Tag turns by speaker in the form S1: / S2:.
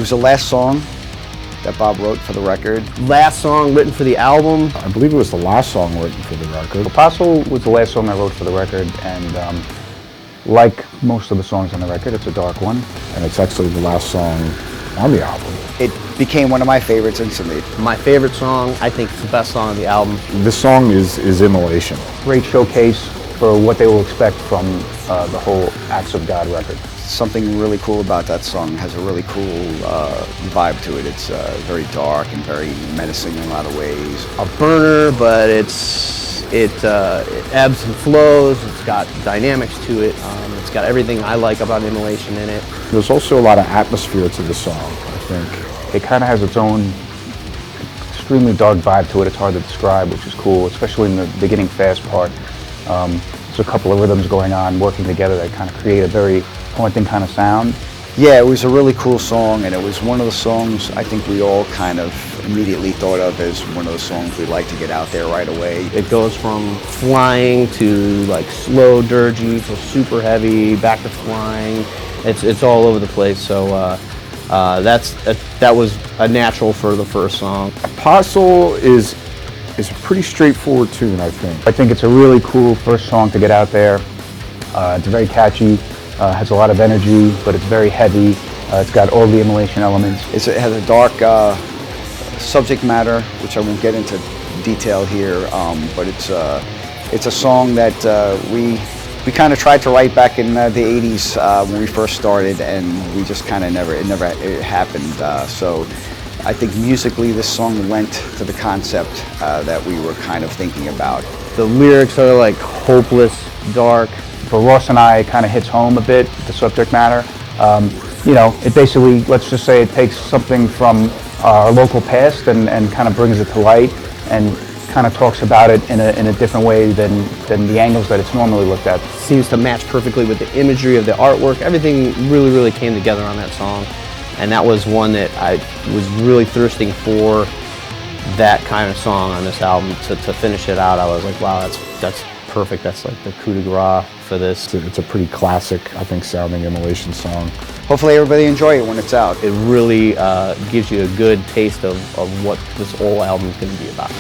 S1: was the last song that Bob wrote for the record.
S2: Last song written for the album.
S3: I believe it was the last song written for the record.
S4: Apostle was the last song I wrote for the record, and like most of the songs on the record, it's a dark one.
S3: And it's actually the last song on the album.
S1: It became one of my favorites instantly.
S2: My favorite song, I think it's the best song on the album.
S3: This song is Immolation.
S4: Great showcase for what they will expect from the whole Acts of God record.
S1: Something really cool about that song. It has a really cool vibe to it. It's very dark and very menacing in a lot of ways.
S2: A burner, but it ebbs and flows. It's got dynamics to it. It's got everything I like about Immolation in it.
S3: There's also a lot of atmosphere to the song, I think.
S4: It kind of has its own extremely dark vibe to it. It's hard to describe, which is cool, especially in the beginning fast part. There's a couple of rhythms going on, working together that kind of create a very haunting kind of sound.
S1: Yeah, it was a really cool song, and it was one of the songs I think we all kind of immediately thought of as one of the songs we'd like to get out there right away.
S2: It goes from flying to like slow dirgy to super heavy, back to flying. It's all over the place. So that was a natural for the first song.
S3: Apostle is a pretty straightforward tune, I think.
S4: I think it's a really cool first song to get out there. It's very catchy, has a lot of energy, but it's very heavy. It's got all the Immolation elements.
S1: It has a dark subject matter, which I won't get into detail here, but it's a song that we kind of tried to write back in the 80s when we first started, and we just kind of it never happened. So I think musically this song lent to the concept that we were kind of thinking about.
S2: The lyrics are like hopeless, dark.
S4: For Ross and I, it kind of hits home a bit, the subject matter. It basically, let's just say it takes something from our local past and kind of brings it to light and kind of talks about it in a different way than the angles that it's normally looked at.
S2: Seems to match perfectly with the imagery of the artwork. Everything really, really came together on that song. And that was one that I was really thirsting for, that kind of song on this album. To finish it out, I was like, wow, that's perfect. That's like the coup de grace for this.
S3: It's a pretty classic, I think, sounding Immolation song.
S1: Hopefully everybody enjoy it when it's out.
S2: It really gives you a good taste of what this whole album is going to be about.